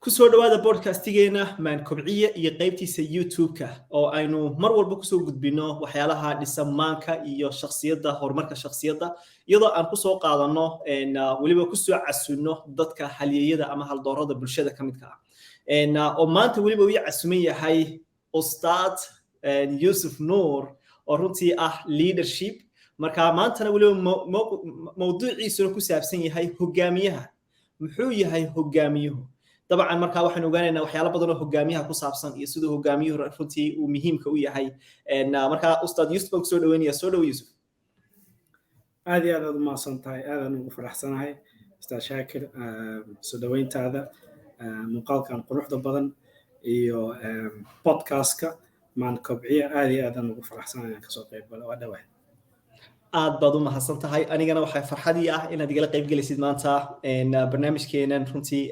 kusoo dhawaada podcastigeenna maan kobciye iyo qaybtiisa YouTube-ka oo aynu mar walba kusoo gudbino waxyaalaha dhismaanka iyo shakhsiyadda horumarka shakhsiyadda iyadoo aan kusoo qaadano waliba kusoo casuno dadka halyeeyada ama haldoorada bulshada kamidka ah oo maanta waliba uu casuman yahay Ustaad Yusuf Noor oo runtii ah leadership marka maantana waliba mawduuciisu ku saabsan yahay hogaamiyaha muxuu yahay hogaamiyuhu طبعا marka waxaan ogaanaynaa waxyaalo badan oo hogaamiyaha ku saabsan iyo sidoo hogaamiyuhu runtii uu muhiimka u yahay marka Ustaad Yusuf baan soo dhaweynaya soo dhaw Yusuf aad iyo aad u maasantahay aadan ugu faraxsanahay Ustaad Shaakir soo dhaweyntaada muuqaalkan quruxda badan iyo podcast-ka maan kobciye aad iyo aad ugu faraxsanahay ka soo qayb galo waa dhawahay aad baad u mahadsan tahay anigana waxay farxadii ah inaad igala qayb galaysid maanta barnaamijkeenan runtii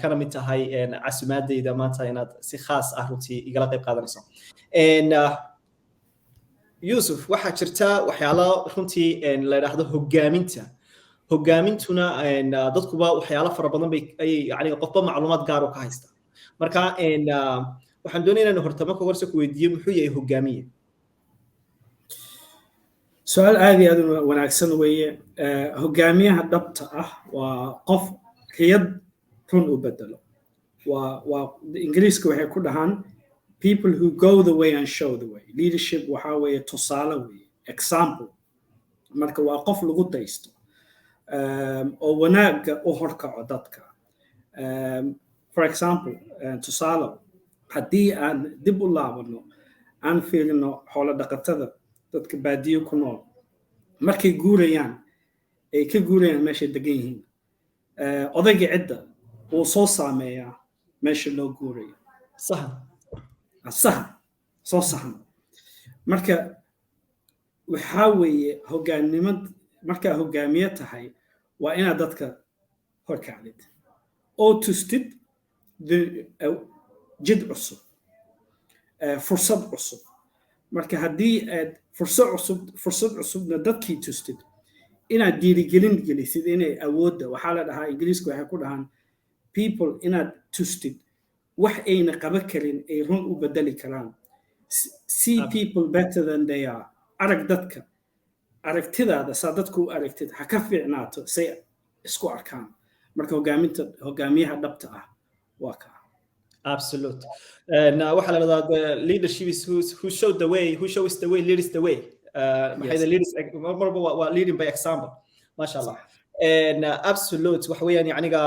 kana mid tahay casumaadayda maanta inaad si khaas ah runtii igala qayb qaadanayso Yusuf waxa jirta waxyaalo runtii la yiraahdo hogaamintuna dadkuba waxyaalo fara badan bay yani qofba macluumaad gaar ah ka haysta marka waxaan doonaynaa inaan horta marka horse ku weydiiyo muxuu yahay hogaamiye سؤال عادي هذا وناكسن ويا هجاميها دبت وقف قيد رن وبدله وإنجليزك وهي كلها people who go the way and show the way leadership وحاوي تصالوي example مركب وقف لغة يستو أو وناك أهرك عددك for example تصالو حدي أن دب الله ونو أن في إنه حول دقتها dadka baadiyo ku nool markay guurayaan ay ka guurayaan meesha degan yihiin odayga cidda uu soo saameeyaa meesha loo guurayo sahan marka waxa weeye hogaannimad marka hogaamiye tahay waa inaad dadka horkacdid oo tustid jid cusub fursad cusub marka haddii aad fursad cusubna dadkii tustid inaad dhiirigelin gelisid inay awoodda waxaa la dhahaa ingiriisku waxay ku dhahaan people inaad tustid wax ayna qaban karin ay run u bedeli karaan see people better than they are arag dadka aragtidaada saa dadku u aragtid ha ka fiicnaato say isku arkaan marka hogaamiyaha dhabta ah waa kaa Absolute. Waxa la yiraahdaa leadership is who shows the way leads the way. Maxay leaders waa leading by example. Masha Allah. Absolute waxa weeyaan yaniga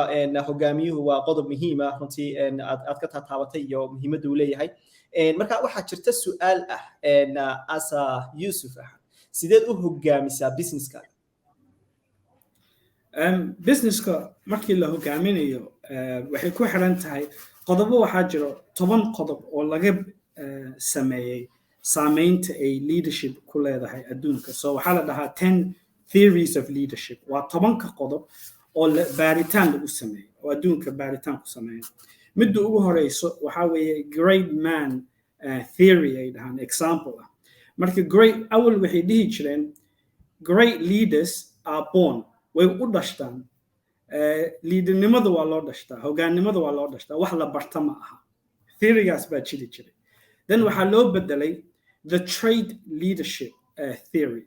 hogaamiyuhu waa qodob muhiim ah runtii aad ka taabatay iyo muhiimadda uu leeyahay. Marka waxa jirta su'aal ah asa Yusuf ah. Sideed u hogaamisaa businesska? Businesska markii la hogaaminayo waxay ku xiran tahay qodobo waxaa jiro 10 qodob oo laga sameeyay saameynta ay leadership ku leedahay adduunka soo waxaa la dhahaa 10 theories of leadership waa 10 qodob oo baaritaan lagu sameeyo oo adduunka baaritaan ku sameeyo midda ugu horeyso waxaa weeye great man theory ay dhahaan example ah marka great awal waxay dhihi jireen great leaders are born way u dhashtaan leadernimada waa loo dhashtaa hogaannimada waa loo dhashtaa wax la barta ma aha theorygaas baa jiri jiray then waxaa loo bedelay the trade leadership theory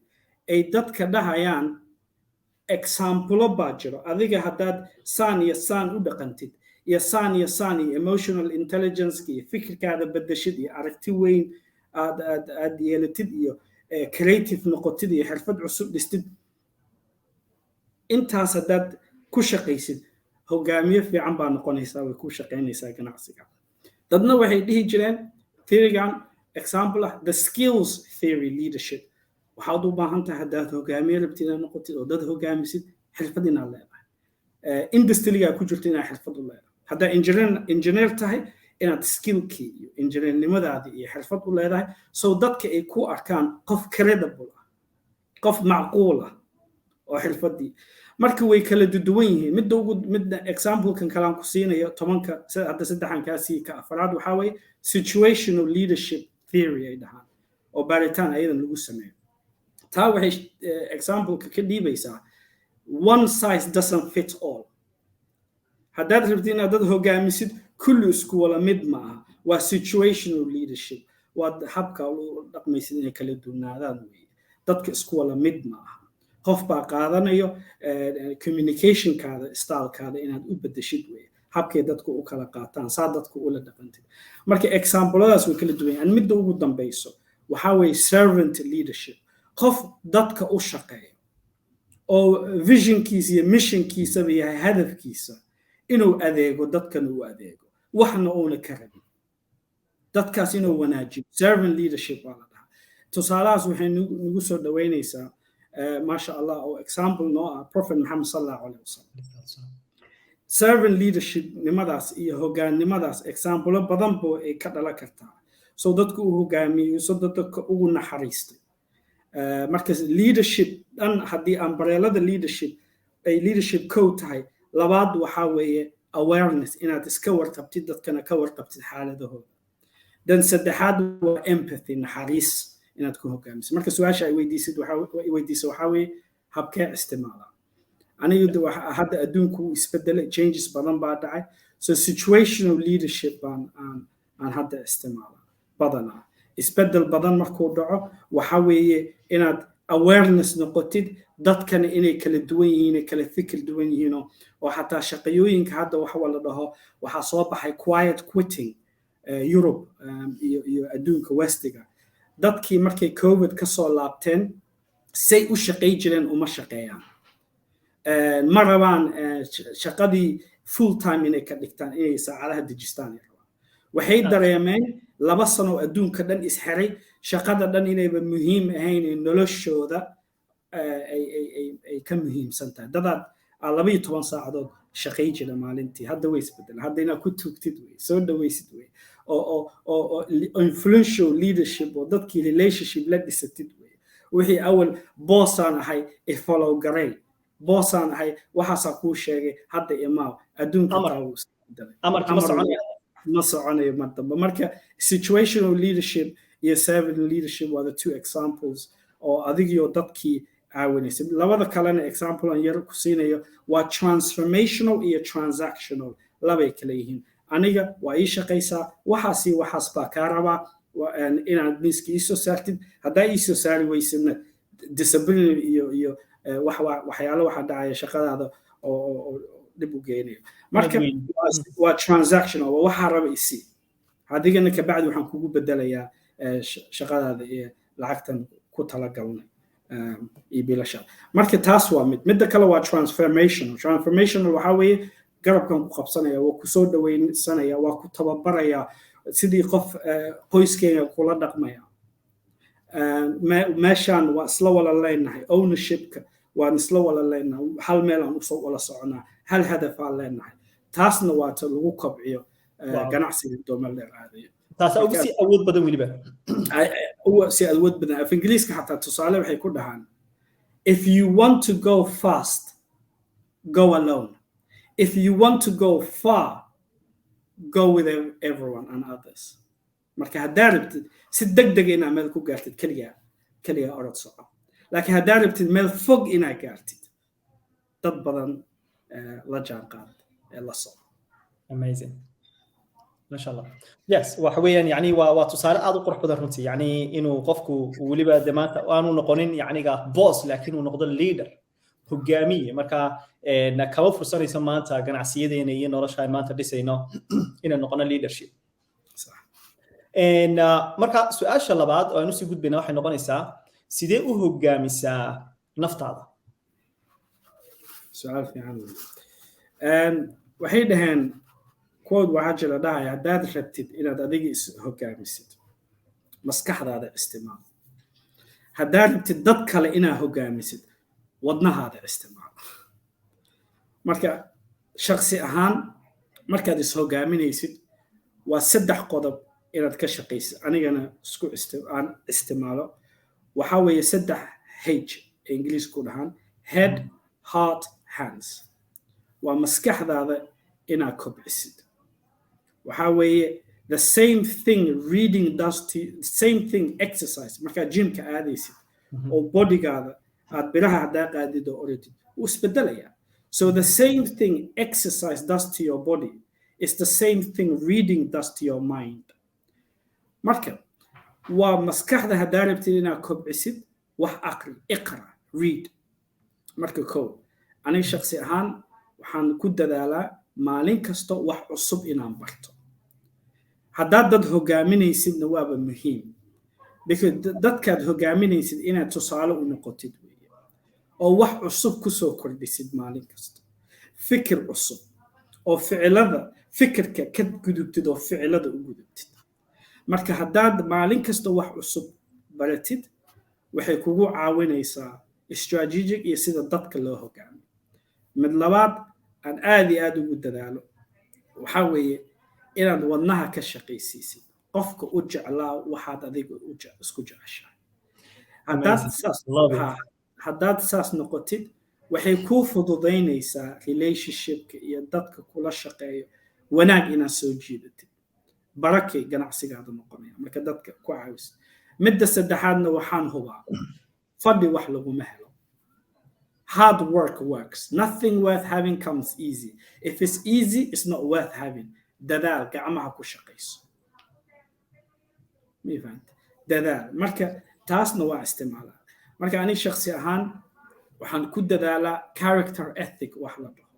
ay dadka dhahayaan example baa jiro adiga haddaad saan iyo saan u dhaqantid iyo saan iyo emotional intelligence iyo fikirkaada bedeshid iyo aragti weyn aad yeelatid iyo creative noqotid iyo xirfad cusub dhistid intaas haddaad ku shaqaysid hogaamiye fiican baa noqonaysaa way ku shaqaynaysaa ganacsiga dadna waxay dhihi jireen theorygan example ah the skills theory leadership waxaad u baahan tahay haddaad hogaamiye rabtid inaad noqotid oo dad hogaamisid xirfad inaad leedahay industryga ku jirto inaad xirfad u leedahay haddaad engineer tahay inaad skillkii iyo engineernimadaadii iyo xirfad u leedahay so dadka ay ku arkaan qof credible ah qof macquul ah oo xirfadii marka way kala duwan yihiin midda example kan kala ku siinayo 10 hadda saddexan ka sii ka afraad waxa way situational leadership theory ay dhahaan oo baaritaan ayadan lagu sameeyo taa waxay example ka dhiibaysaa one size doesn't fit all haddaad rabtid inaad dad hogaamisid kulli isku wala mid ma aha waa situational leadership waa habka loo dhaqmaysid inay kala duwanaadaan weeye dadka isku wala mid ma aha qof baa qaadanayo communicationkaada stylekaada inaad u bedeshid weeye habkay dadku u kala qaataan saa dadku ula dhaqantid marka exampladaas way kala duwan yihiin midda ugu dambayso waxaa weeye servant leadership qof dadka u shaqeeya oo visionkiisa iyo missionkiisaba yahay hadafkiisa inuu adeego dadkan uu adeego waxna uuna ka rabin dadkaas inuu wanaajiyo servant leadership waa la dhahaa tusaalahaas waxay nagu soo dhaweynaysaa maasha allah oo example noo ah prophet Muhammad sallallahu alayhi wasallam servant leadership nimadaas iyo hoggaannimadaas example badan boo ay ka dhalan kartaa soo dadku uu hogaamiyo soo dadka ugu naxariistay marka leadership dhan haddii umbrellada leadership ay leadership code tahay labaad waxaa weeye awareness inaad iska warqabtid dadkana ka warqabtid xaaladahooda dan saddexaad waa empathy naxariis inaad ku hogaamisid marka su'aasha ay weydiisid waxaa weeye habkee isticmaalaa anigu hadda adduunku isbedelay changes badan baa dhacay so situational leadership aan hadda isticmaalaa badanaa isbedel badan markuu dhaco waxa weeye inaad awareness noqotid dadkana inay kala duwan yihiin kala fikir duwan yihiin oo xataa shaqooyinka hadda waxa la dhaho waxa soo baxay quiet quitting Europe iyo adduunka westiga dadkii markay covid ka soo laabteen say u shaqay jireen uma shaqeeyaan ma rabaan shaqadii full time inay ka dhigtaan inay saacadaha dejistaan waxay dareemeen 2 sano adduunka dhan isxiray shaqada dhan inayba muhiim ahayn noloshooda ay ka muhiimsan tahay dadaad 12 saacadood shaqay jira maalintii hadda way isbedel hadda inaad ku tugtid way soo dhawaysid way oo influential leadership oo dadkii relationship la dhisatid way wixii awal boosaan ahay follow garay boosaan ahay waxaas ku sheegay hadda imaa adduunka ma soconayo madamba marka situational leadership iyo servant leadership waa the two examples oo adigiyo dadkii caawinaysa labada kalena example aan yar ku siinayo waa transformational iyo transactional labay kala yihiin aniga waa ii shaqaysaa waxaas baa kaa rabaa inaad miiska ii soo saartid haddaa ii soo saari weysidna discipline iyo waxyaalo waxa dhacaya shaqadaada oo dib u geynayo marka waa transactional waxa raba isi hadigana ka bacdi waxaan kugu bedelayaa shaqadaada iyo lacagtan ku talagalnay bilasha marka taas waa midda kale waa transformational waxa weeye garabkan ku qabsanaya waa ku soo dhaweynsanaya waa ku tababaraya sidii qof qoyskeena kula dhaqmaya meeshaan waa isla wala leenahay ownershipka waan isla wala leenahay hal meel aan usoo wala soconaa hal hadaf aan leenahay taasna waa ta lagu kobciyo ganacsiga doomadeed aadayo taas ugu si awood badan waliba si awood badan af ingiriiska xataa tusaale waxay ku dhahaan if you want to go fast go alone if you want to go far go with everyone and others marka haddaad rabtid si degdeg inaad meel ku gaartid kaliya orod soco laakiin haddaad rabtid meel fog inaad gaartid dad badan la jaanqaad la soco amazing ما شاء الله yes وحويا يعني وتصال أضو قرح بدر نتي يعني إنه قفكو ولبا دمات وانو نقولين يعني قا boss لكنه نقدر leader هجامية مركا نكوا فرصة يسمى أنت كان عسيدة إنه نورش هاي ما أنت ديسينه إنه نقولنا leadership صح إن مركا سؤال شاء الله بعد أو نسي جود بينا واحد نقولنا سا سيدي هجامي سا نفط هذا سؤال في عنه وحيد هن كود waxaa jira dhahay hadaad rabtid inaad adiga hogaamisid maskaxdaada isticmaal hadaad rabtid dad kale inaad hogaamisid wadnahaada isticmaal marka shakhsi ahaan markaad is hogaaminaysid waa 3 qodob inaad ka shaqeysid anigana isku isticmaalo waxa weeye 3 H Ingiriisku dhahan head heart hands waa maskaxdaada inaad kobcisid waxa weeye the same thing reading does to same thing exercise marka gymka aadaysid oo bodygaada aad biraha hadaa qaadido oratid uu isbedelaya so the same thing exercise does to your body it's the same thing reading does to your mind marka waa maskaxda haddaa rabtid inaad kobcisid wax aqri iqra read marka kow aniga shakhsi ahaan waxaan ku dadaalaa maalin kasta wax cusub inaan barto haddaad dad hogaaminaysidna waaba muhiim because dadkaad hogaaminaysid inaad tusaale u noqotid weeye oo wax cusub ku soo kordhisid maalin kasta fikir cusub oo ficilada fikirka ka gudubtid oo ficilada u gudubtid marka haddaad maalin kasta wax cusub baratid waxay kugu caawinaysaa strategic iyo sida dadka loo hogaamiyo mid labaad aan aad iyo aad ugu dadaalo waxaa weeye inaad wadnaha ka shaqaysiisid qofka u jeclaa waxaad adiga isku jeceshahay haddaad saas noqotid waxay kuu fududaynaysaa relationshipka iyo dadka kula shaqeeyo wanaag inaad soo jiidatid barakay ganacsigaada noqonaya marka dadka ku caawisid midda saddexaadna waxaan hubaa fadhi wax laguma helo hard work works nothing worth having comes easy if it's easy it's not worth having dadaal gacmaha ku shaqayso mifahant dadaal marka taasna waa isticmaalaa marka aniga shakhsi ahaan waxaan ku dadaalaa character ethic wax la dhaho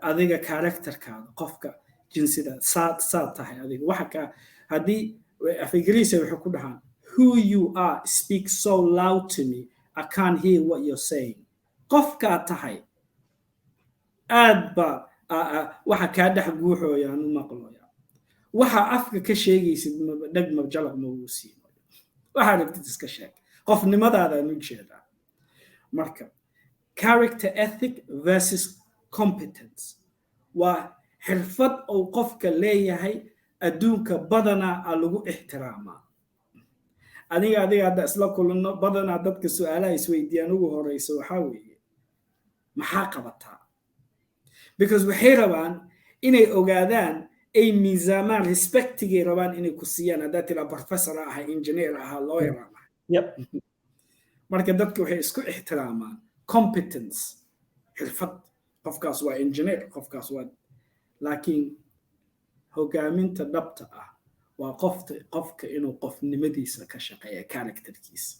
adiga characterkaada qofka jinsida saad tahay adiga waxa ka haddii afigriisa waxay ku dhahaan who you are speak so loud to me I can't hear what you're saying qofkaa tahay aad ba waxa kaa dhex guuxooyaan u maqlooyaa waxa afka ka sheegaysid dhag jalaq ma uu siino waxa rabtid iska sheeg qofnimadaada u jeedaa marka character ethic versus competence waa xirfad oo qofka leeyahay adduunka badanaa lagu ixtiraamaa adiga hadda isla kulano badanaa dadka su'aalaha isweydiiyaan ugu horeyso waxaa weeye maxaa qabataa because waxay rabaan inay ogaadaan ay miisaamaan respectigay rabaan inay ku siiyaan haddaad tiraa professor aha engineer aha lawyer aha marka dadka waxay isku ixtiraamaan competence xirfad qofkaas waa engineer qofkaas waa laakiin hogaaminta dhabta ah waa qofka inuu qofnimadiisa ka shaqeeyo characterkiisa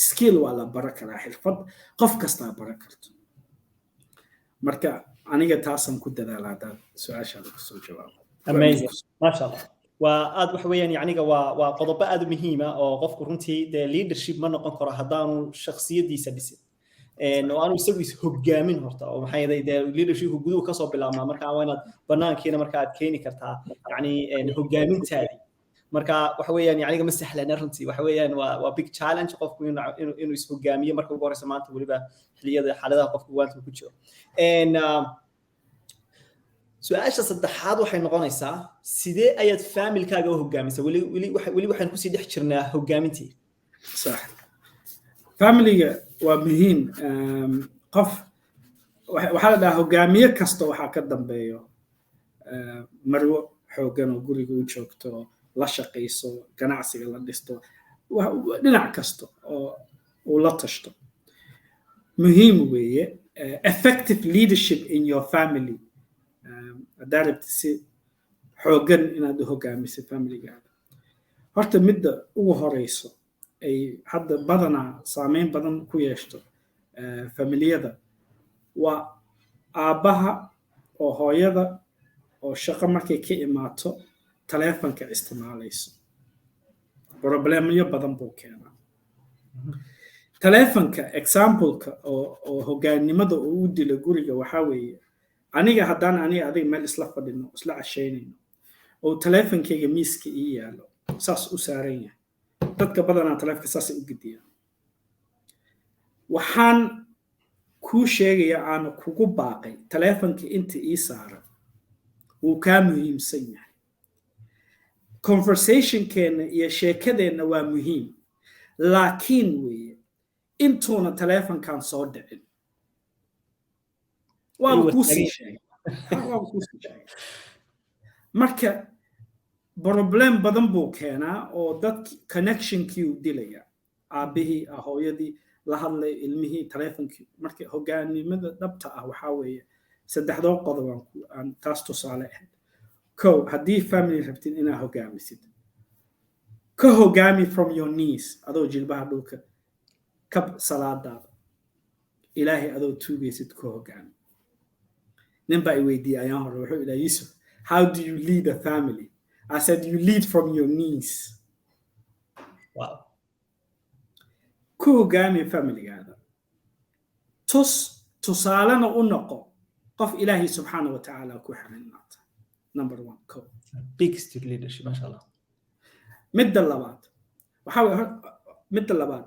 skill waa la baran karaa xirfad qof kastaa baran karto marka aniga taasan ku dadaalaa haddaad su-aashaada kusoo jawaabo amazing maasha allah waa aad wax weeyaan yacniga waa qodobo aad u muhiima oo qofku runtii dee leadership ma noqon karo haddaanu shakhsiyadiisa dhisin oo aanu isagu is hogaamin horta oo maxay yahay dee leadershipku guduhu kasoo bilaabmaa marka waa inaad banaankiina marka aad keeni kartaa yacni hogaamintaadii marka waxa weeyaan yacniga ma sahlana runtii waxa weeyaan waa big challenge qofku inuu is hogaamiyo marka ugu horeysa maanta weliba xilliyada xaaladaha qofku waanta ku jiro su-aasha saddexaad waxay noqonaysaa sidee ayaad familkaaga u hogaamisaa weli waxaan kusii dhex jirnaa hogaamintii sax familiga waa muhiim qof waxaa la dhahaa hogaamiye kasta waxaa ka dambeeyo marwo xoogan oo guriga u joogto la shaqayso ganacsiga la dhisto dhinac kasta oo uu la tashto muhiim weeye effective leadership in your family haddaad rabtid si xoogan inaad u hogaamiso familigaada horta midda ugu horeyso ay hadda badanaa saameyn badan ku yeeshto familiyada waa aabbaha oo hooyada oo shaqo markay ka imaato taleefanka isticmaalayso problemyo badan buu keenaa taleefanka exampleka oo hogaannimada uu u dilo guriga waxaa weeye aniga haddaan adiga meel isla fadhino isla cashaynayno oo taleefankayga miiska ii yaalo saas u saaran yahay dadka badanaa taleefanka saasay u gediyaan waxaan kuu sheegaya aana kugu baaqay taleefanka inta ii saaran wuu kaa muhiimsan yahay conversationkeena iyo sheekadeenna waa muhiim laakiin weeye intuuna taleefankan soo dhicin waaba kuusii sheegay marka problem badan buu keenaa oo dad connectionkii u dilaya aabbihii hooyadii la hadlay ilmihii taleefankii marka hogaannimada dhabta ah waxaa weeye saddexdoo qodob aan taas tusaale ahayd kow haddii family rabtid inaad hogaamisid ka hogaami from your knees adoo jilbaha dhulka kab salaadaada ilaahay adoo tuugaysid ka hogaami nin baa i weydiiyey ayaan hore wuxuu idhaa Yusuf how do you lead a family I said you lead from your knees wow ku hogaami familygaada tusaalena u noqo qof ilaahay subxaana wa tacaala ku xiran maata number 1 ko big stick leadership masha Allah midda labaad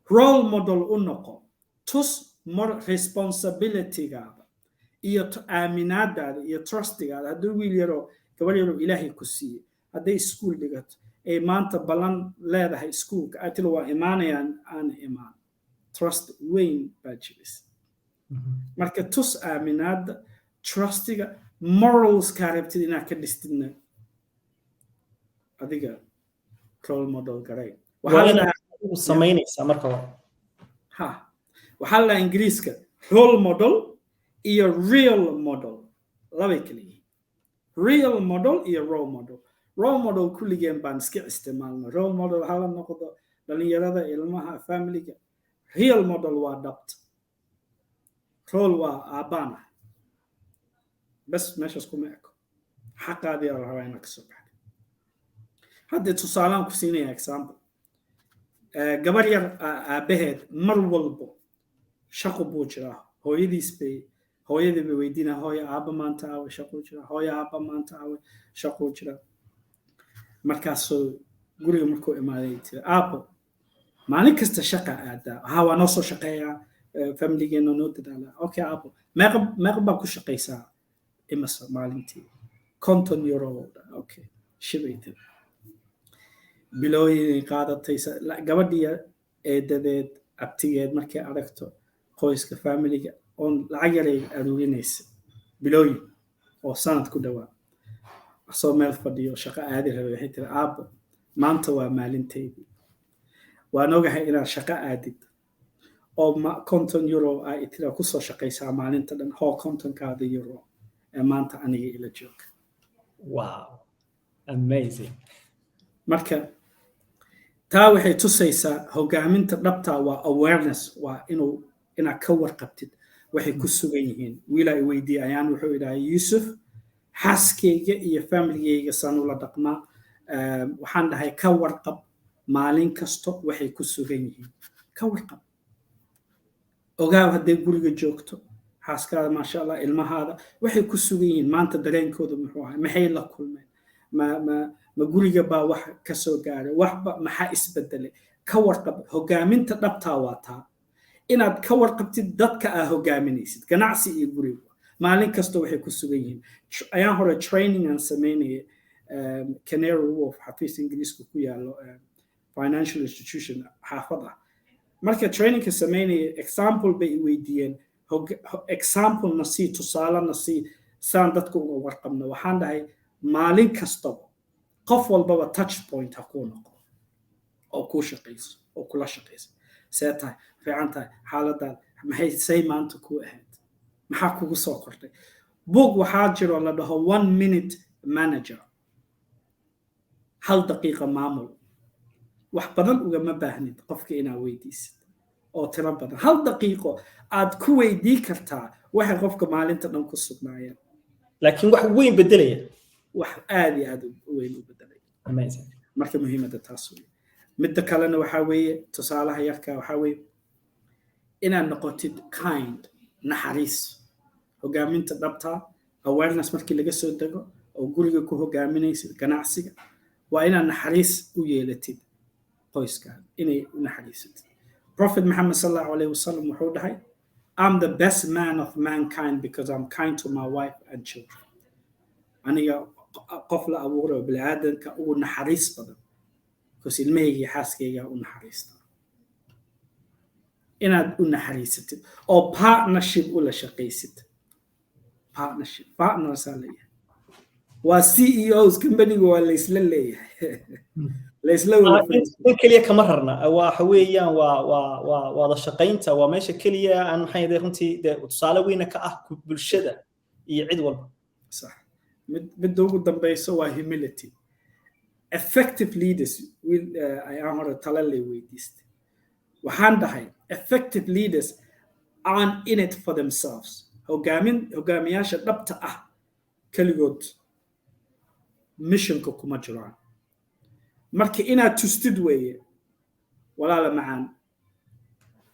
role model u noqo more responsibility-gaada iyo aaminaadaada iyo trustigaada hadduu wiil yaroo gabar yaroo ilaahay ku siiyey hadday iskuul dhigato ay maanta ballan leedahay iskuulka atila waa imaanayaan aan imaan trust weyn baa jiris marka aaminaada trustiga morals ka rabtid inaad ka dhistidna adiga role model garay samaynaysaa marka waxaa la ingiriiska role model iyo real model labay kala yihiin real model iyo role model kulligeen baan iska isticmaalna role model waxaa la noqdo dhalinyarada ilmaha familiga real model waa dhabta role waa aabbaana bas meeshaas kuma eko xaqaadii la rabaa inaad kasoo baxda haddii tusaalaan ku siinaya example gabar yar aabaheed mar walbo shaqo buu jiraa hooyadii bay weydiinaa hooyo aabba maanta aawe shaqo jiraa hooyo aabba maanta aawe shaqo jiraa markaasoo guriga markuu imaaday tiri aabbo maalin kasta shaqa aadaa waa noo soo shaqeeyaa familigeena noo dadaalaa okay aabbo meeqa baa ku shaqaysaa imasa maalintii €50 okay shibay tiri bilooyin qaadatay gabadhiya eedadeed abtigeed markay aragto qoyska familiga oon lacag yaray aruurinaysa bilooyin oo sanad ku dhawaa soo meel fadhiyo shaqo aadi rabay waxay tiri aabbo maanta waa maalinteydii waan ogahay inaad shaqo aadid oo €50 ay tira ku soo shaqaysaa maalinta dhan €50 ee maanta aniga ila jooga wow amazing marka taa waxay tusaysaa hogaaminta dhabta waa awareness waa inaad ka warqabtid waxay ku sugan yihiin wiilaa i weydiiyey ayaan wuxuu idhahay Yusuf xaaskayga iyo familygayga saan ula dhaqmaa waxaan dhahay ka warqab maalin kasto waxay ku sugan yihiin ka warqab ogaaw hadday guriga joogto xaaskaada maasha Allah ilmahaada waxay ku sugan yihiin maanta dareenkooda muxuu ahay maxay la kulmeen ma guriga baa wax ka soo gaaray waxba maxaa isbedelay ka warqab hogaaminta dhabtaa waa taa inaad ka warqabtid dadka aad hogaaminaysid ganacsi iyo guriga maalin kasta waxay ku sugan yihiin ayaan hore training aan sameynayay Canary Wharf xafiis ingiriiska ku yaalo financial institution xaafad ah marka trainingka sameynayay example bay weydiiyeen example na sii tusaale na sii saan dadka uga warqabna waxaan dhahay maalin kastaba qof walbaba touch point ha kuu noqo oo kuu shaqayso oo kula shaqayso see tahay fiican tahay xaaladaad maxay say maanta kuu ahayd maxaa kugu soo kordhay book waxaa jiro la dhaho 1 minute manager hal daqiiqa maamul wax badan ugama baahnid qofka inaad weydiisid oo tiro badan hal daqiiqo aad ku weydii kartaa waxay qofka maalinta dhan ku sugnaayeen laakiin wax weyn bedelaya wax aad iyo aad u weyn u bedelay amazing marka muhiimadda taas weeye midda kalena waxaa weeye tusaalaha yarka waxaa weeye inaad noqotid kind naxariis hogaaminta dhabta awareness markii laga soo dego oo guriga ku hogaaminaysid ganacsiga waa inaad naxariis u yeelatid qoyskaada inay u naxariisatid Prophet Muhammad sallallahu alayhi wasallam wuxuu dhahay I'm the best man of mankind because I'm kind to my wife and children aniga qof la abuuray bini'aadanka ugu naxariis badan because ilmahayga xaaskayga u naxariista inaad u naxariisatid oo partnership u la shaqaysid partners leeyahay waa CEOs company-ga waa la isla leeyahay la isla wada kaliya kama rarna waxa weeyaan waa wada shaqaynta waa meesha kaliya aan maxay runtii tusaale weyn ka ah bulshada iyo cid walba صح mid ugu dambayso waa humility effective leaders ayaan hore tala lay weydiistay waxaan dhahay effective leaders aren't in it for themselves hogaamiyaasha dhabta ah kaligood missionka kuma jiraan marka inaad tustid weeye walaala macaan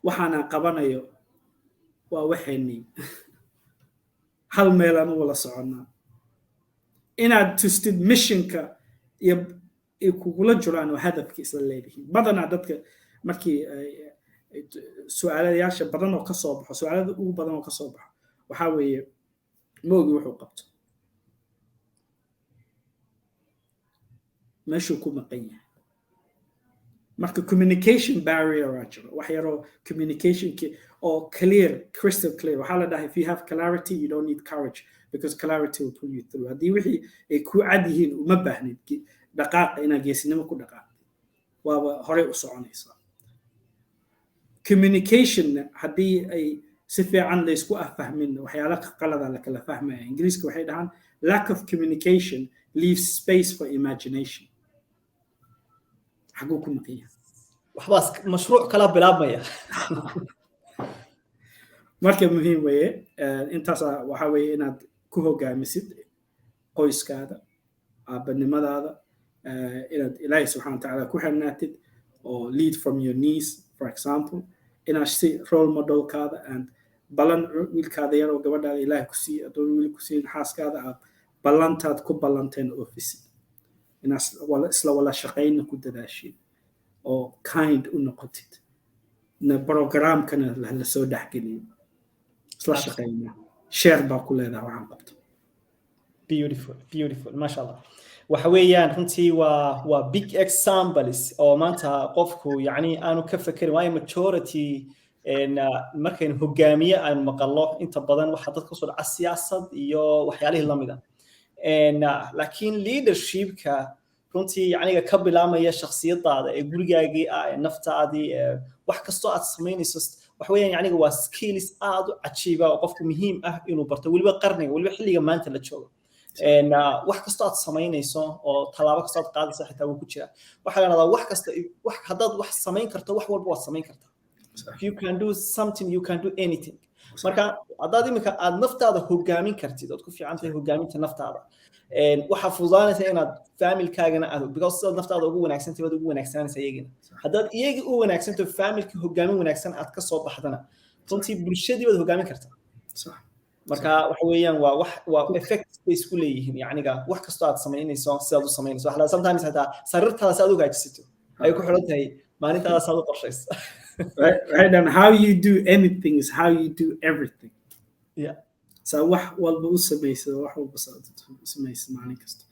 waxaana qabanayo waa waxeenii hal meelaan u wala soconnaa inaad tustid missionka iyo kugula jiraan oo hadafka isla leeyihiin badanaa dadka markii su'aalayaasha badan oo ka soo baxo su'aalada ugu badan oo ka soo baxo waxaa weeye moogi wuxuu qabto meeshuu ku maqan yahay marka communication barrier aa jiro wax yaroo communicationki oo clear crystal clear waxaa la dhahay if you have clarity you don't need courage because clarity will pull you through haddii wixii ay ku cad yihiin uma baahnid dhaqaaqa inaad geesinimo ku dhaqaaqdid waaba horey u soconaysaa communication haddii ay si fiican la isku afahmin waxyaala qalada la kala fahmaya ingiriiska waxay dhahaan lack of communication leaves space for imagination xaguu ku maqan yahay waxbaas mashruuc kala bilaabmaya marka muhiim weeye intaas waxa weeye inaad ku hogaamisid qoyskaada aabanimadaada inaad ilaahay subxaana watacaala ku xirnaatid oo lead from your knees for example inaad si role modelkaada and balan wiilkaada yar oo gabadhaada ilaahay ku siiy adoo wiil ku siin xaaskaada aad ballantaad ku ballanteen ofisid inaad isla wala shaqayna ku dadaashid oo kind u noqotid na programkana la soo dhaxgeliyo isla shaqayna share baa ku leedahay waxaan qabto beautiful masha Allah waxa weeyaan runtii waa big examples oo maanta qofku yani aanu ka fakirin waayo majority markaynu hogaamiye aan maqallo inta badan waxa dadka soo dhaca siyaasad iyo waxyaalihii lamida laakiin leadershipka runtii yaniga ka bilaamaya shakhsiyadaada ee gurigaagii ah ee naftaadii wax kastoo aad samaynayso waxa weeyaan yaniga waa skills aad u cajiiba oo qofku muhiim ah inuu barto weliba qarniga weliba xilliga maanta la joogo wax kastoo aad samaynayso oo talaabo kastoo aad qaadayso xitaa wuu ku jira waxaa la dhahdaa wax kasta haddaad wax samayn karto wax walba waad samayn kartaa if you can do something you can do anything marka haddaad imika aad naftaada hogaamin kartid ood ku fiican tahay hogaaminta naftaada waxaa fududaanaysa inaad familkaagana aad because sidaad naftaada ugu wanaagsantahay waad ugu wanaagsanaysa iyagina haddaad iyagii u wanaagsanto familka hogaamin wanaagsan aad ka soo baxdana runtii bulshadii waad hogaamin kartaa marka waxa weeyaan waa effect bay isku leeyihiin yacniga wax kastoo aad samaynayso sidaad u samaynayso waxaa sometimes hataa sariirtaada si aad u hagaajisato ay ku xiran tahay maalintaada saad u qorshayso right and how you do anything is how you do everything yeah so wax walba u samayso wax walba samayso maalin kasta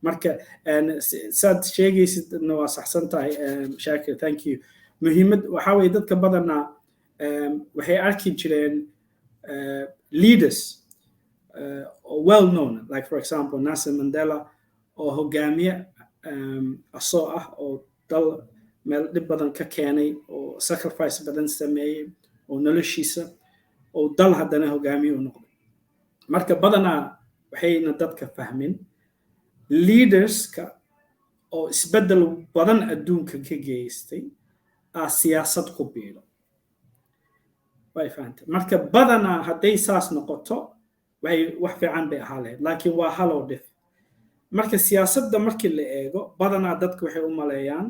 marka saad sheegaysid waa saxsan tahay shaakir thank you muhiimad waxa weeye dadka badanaa waxay arki jireen leaders well known like for example Nelson Mandela oo hogaamiye asoo ah oo dal meel dhib badan ka keenay oo sacrifice badan sameeyay oo noloshiisa oo dal haddana hogaamiye u noqday marka badanaa waxayna dadka fahmin leaderska oo isbedel badan adduunka ka geystay siyaasad ku biiro way fahamtay marka badanaa hadday saas noqoto wax fiican bay ahaa lahayd laakiin waa halow dhif marka siyaasadda markii la eego badanaa dadka waxay u maleeyaan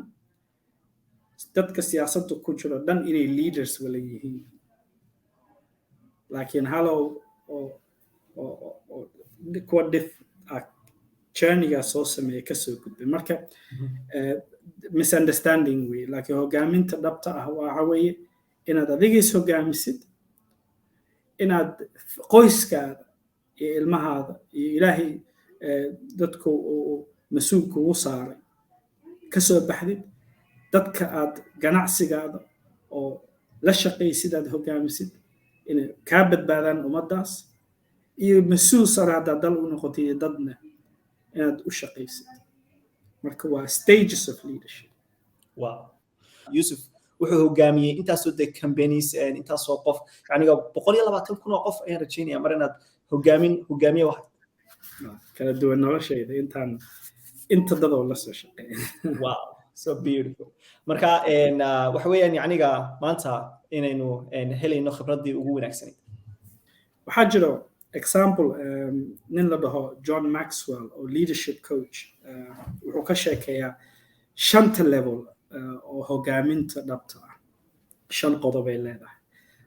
dadka siyaasadda ku jiro dhan inay leaders wala yihiin laakiin halow kuwa dhif journeyga soo sameeya kasoo gudbay marka misunderstanding wey laakiin hogaaminta dhabta ah waxa weeye inaad adigiis hogaamisid inaad qoyskaada iyo ilmahaada iyo ilaahay dadku mas-uulka ugu saaray kasoo baxdid dadka aad ganacsigaada oo la shaqaysid aad hogaamisid inay kaa badbaadaan ummaddaas iyo mas-uul sare haddaad dal u noqotid iyo dadna inaad u shaqaysid marka waa stages of leadership wow Yusuf wuxuu hogaamiyey intaasoo de companies intaasoo qof yaniga 120,000 qof ayaan rajaynaya mar inaad hogaamiye wax kala duwan noloshayda inta dadoo la soo shaqeeya. Wow, so beautiful. Marka waxa weeyaan yacniga maanta inaynu helayno khibradii ugu wanaagsaneyd. Waxaa jiro example nin la dhaho John Maxwell oo leadership coach wuxuu ka sheekeeyaa 5 level oo hogaaminta dhabta ah 5 qodob ay leedahay.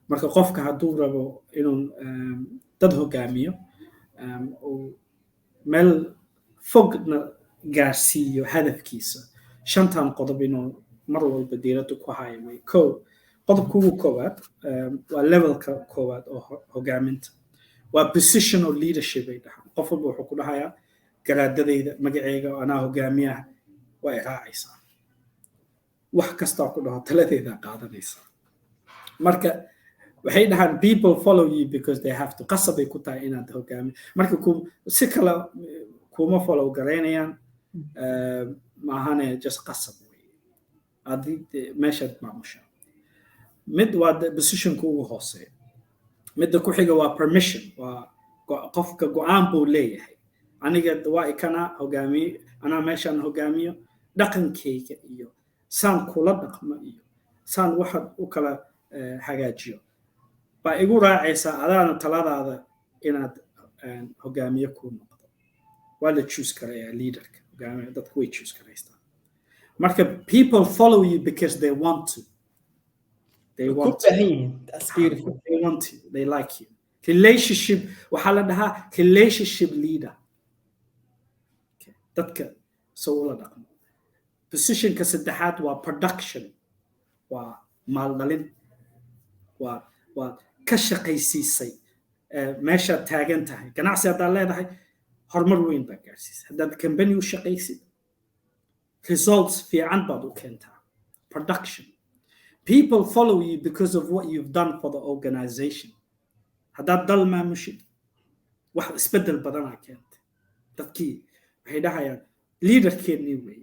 Marka qofka hadduu rabo inuu dad hogaamiyo oo meel fogna gaarsiiyo hadafkiisa 5 qodob inuu mar walba diiradda ku hayo way qodobka ugu koowaad waa levelka koowaad oo hogaaminta waa positional leadership ay dhahaan qof walba wuxuu ku dhahayaa garaadadayda magacayga anaa hogaamiyaha way raacaysaa wax kasta ku dhaho taladeeda qaadanaysaa marka waxay dhahaan people follow you because they have to qasabay ku tahay inaad hogaamiyo marka si kale kuma follow garaynayaan maahane just qasab way adii meeshaad maamusha mid waa positionka ugu hooseeya midda ku xiga waa permission waa qofka go'aan buu leeyahay aniga waa ikana hogaamiye anaa meeshaan hogaamiyo dhaqankayga iyo saan kula dhaqmo iyo saan waxa u kala hagaajiyo baa igu raacaysaa adaana taladaada inaad hogaamiye ku noqdo waa la choose karaya leaderka hogaamiye dadku way choose karaystaan marka people follow you because they want to. They want to. That's beautiful. They want to. They like you. Relationship. Waxaa la dhahaa relationship leader. Okay. Dadka soo ula dhaqmo. Positionka saddexaad waa production. Waa maaldhalin. Waa ka shaqaysiisay meeshaad taagan tahay. Ganacsi haddaad leedahay horumar weyn baa gaarsiisay. Haddaad company u shaqaysid results fiican baad u keentaa. Production. People follow you because of what you've done for the organization. Haddaad dal maamushid wax isbedel badanaa keentay dadkii waxay dhahayaan leaderkeennii wey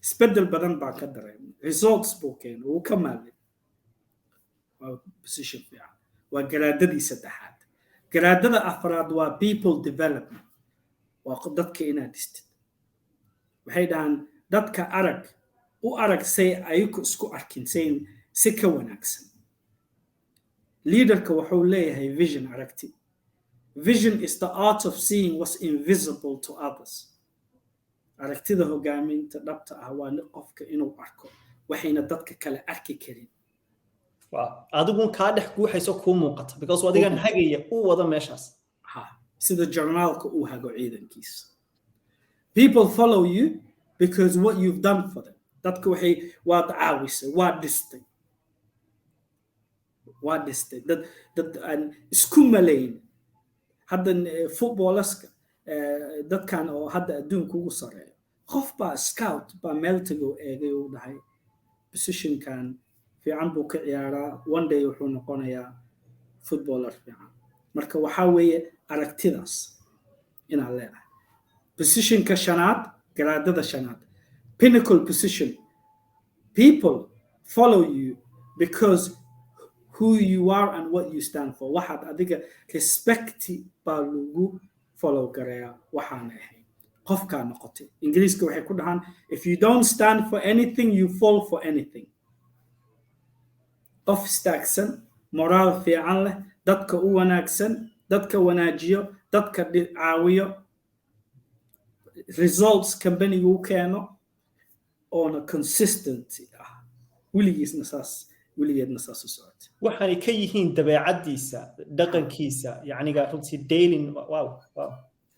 isbedel badan baa ka dareemay results buu keenay wuu ka maalin waa position fiican waa garaadadii saddexaad garaadada afraad waa people development waa dadka inaad dhistid waxay dhahaan dadka u arag say ayagu isku arkin sayn si ka wanaagsan leaderka wuxuu leeyahay vision aragti vision is the art of seeing what's invisible to others aragtida hogaaminta dhabta ah waa qofka inuu arko waxayna dadka kale arki karin adigu ka dhex guuxayso ku muuqata because adigan hagaya u wada meeshaas sida journalka uu hago ciidankiisa people follow you because what you've done for them dadka waxay waad caawisay waa dhistay dad aan isku malayn hadda footballerska dadkan oo hadda adduunka ugu sareeyo qof baa scout baa meel tago eegay uu dhahay positionkan fiican buu ka ciyaaraa one day wuxuu noqonayaa footballer fiican marka waxaa weeye aragtidaas inaad leedahay positionka shanaad garaadada shanaad pinnacle position people follow you because who you are and what you stand for waxaad adiga respect baa lagu follow gareeyaa waxaan ahay qofkaa noqotay ingiriiska waxay ku dhahaan if you don't stand for anything you fall for anything qof istaagsan moraal fiican leh dadka u wanaagsan dadka wanaajiyo dadka caawiyo results company uu keeno oona consistency ah weligeedna saas u socota waxaanay ka yihiin dabeecadiisa dhaqankiisa yacniga runtii daily wow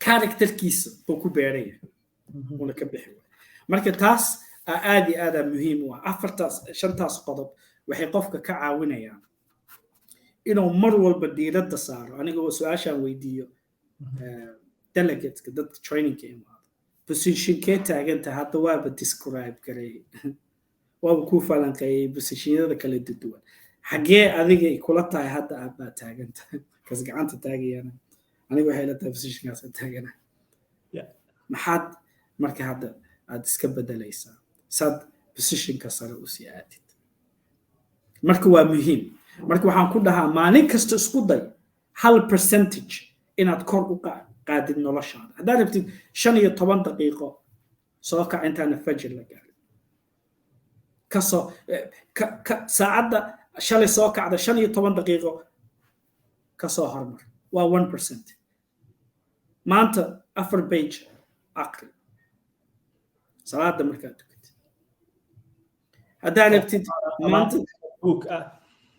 characterkiisa buu ku beeraya una ka bixi marka taas aad iyo aad muhiim u ah shantaas qodob waxay qofka ka caawinayaan inuu mar walba diiradda saaro aniga oo su'aashaan weydiiyo delegateska dadka trainingka imaado positionkee taaganta hadda waaba describe garay waaba ku falanqeeyay positionyada kala duwan xagee adiga kula tahay hadda aad baa taaganta kas gacanta taagayana aniga waxay la tahay positionkaas taagana maxaad marka hadda aad iska bedelaysaa sad positionka sare u sii aadid marka waa muhiim marka waxaan ku dhahaa maalin kasta isku day 1% inaad kor u qaadid noloshaada haddaad rabtid 15 daqiiqo soo kac intaana fajr la gaarin kasoo saacadda shalay soo kacda 15 daqiiqo kasoo hormar waa 1% maanta 4 page aqri salaada markaad tukatid haddaad rabtid maanta book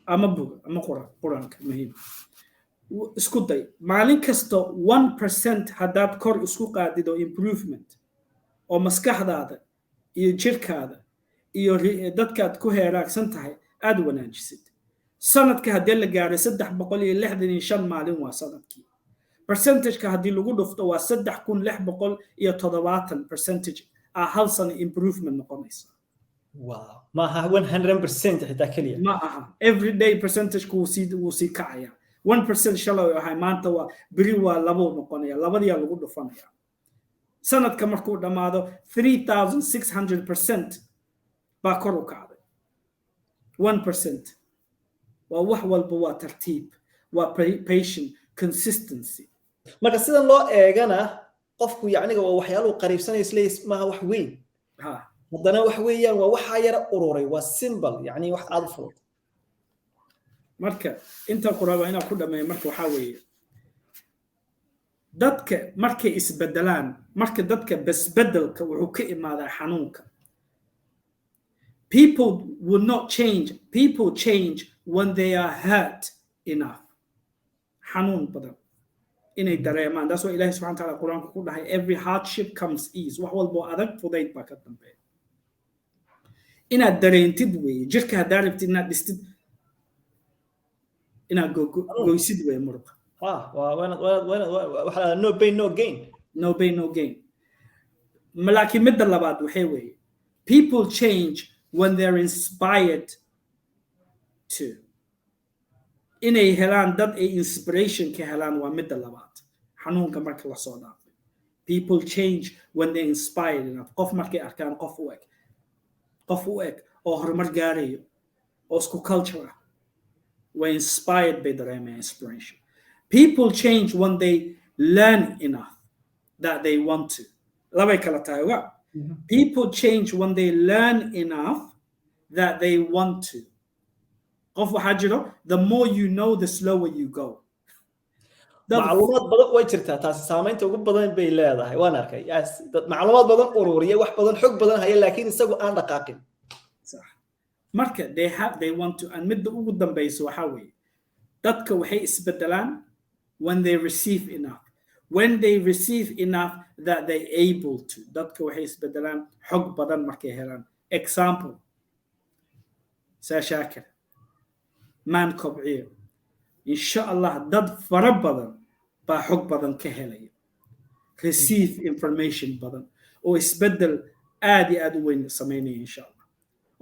ama quraanka muhiim isku day maalin kasta 1% haddaad kor isku qaadido improvement oo maskaxdaada iyo jirkaada iyo dadkaad ku heeraagsan tahay aad wanaajisid sanadka haddii la gaaro 365 maalin waa sanadkii percentage-ka haddii lagu dhufto waa 3670% hal sano improvement noqonaysa wow ma aha 100% xitaa kaliya ma aha everyday percentage-ku wuu sii kacaya 1% shalay ahay maanta waa biri waa labo noqonaya labadiyaa lagu dhufanaya sanadka markuu dhamaado 3600% baa kor u kacday 1% waa wax walba waa tartiib waa patient consistency marka sidan loo eegana qofku yacniga waa waxyaalo qariibsanay isleeys ma wax weyn haddana wax weeyaan waa waxa yara ururay waa simple yacni wax aad fudud marka inta quraaba ina ku dhameeyo marka waxa weeye dadka markay isbedelaan marka dadka basbedelka wuxuu ka imaadaa xanuunka people will not change people change when they are hurt enough xanuun badan inay dareemaan that's why ilaahay subhanahu wa ta'ala quraanka ku dhahay every hardship comes ease wax walba adag fudayd baa ka dambeeya inaad dareentid weeye jirka haddaad rabtid inaad dhistid inaad goysid weeye muruqa no pain no gain no pain no gain laakiin midda labaad waxay weeye people change when they're inspired to inay helaan dad ay inspiration ka helaan waa midda labaad xanuunka marka la soo dhaafay people change when they're inspired enough qof markay arkaan qof u eg oo horumar gaarayo oo isku culture ah were inspired by their inspiration people change when they learn enough that they want to labay kala tahay waa people change when they learn enough that they want to qof waxa jiro the more you know the slower you go macluumaad badan way jirtaa taasi saameynta ugu badan bay leedahay waan arkay yes dad macluumaad badan ururiya wax badan xog badan haya laakiin isagu aan dhaqaaqin sax marka they want to and midda ugu dambayso waxa weeye dadka waxay isbedelaan when they receive enough when they receive enough that they able to dadka waxay isbedelaan xog badan markay helaan example saashakir man kobciyo insha Allah dad fara badan baa xog badan ka helaya receive information badan oo isbedel aad iyo aad u weyn sameynaya insha Allah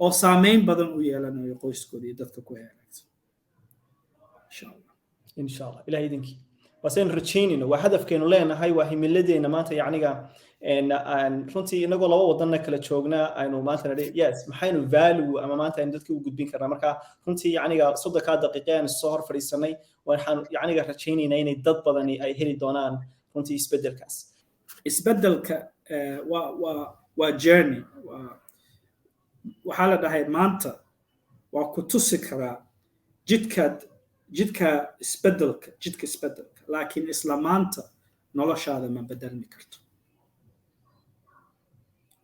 oo saameyn badan u yeelanayo qoyskooda iyo dadka ku heeraysan insha Allah ilaahay idinki waseen rajaynayno waa hadafkeenu leenahay waa himiladeena maanta yacniga runtii inagoo laba wadanna kala joognaa aynu maanta nidhi yes maxaynu value ama maanta aynu dadka u gudbin karnaa marka runtii yacniga 30 daqiiqo aan soo hor fadhiisanay waxaan yacniga rajaynaynaa inay dad badani ay heli doonaan runtii isbedelkaas isbedelka waa journey waxaa la dhahay maanta waa ku tusi karaa jidka isbedelka laakiin isla maanta noloshaada ma bedelmi karto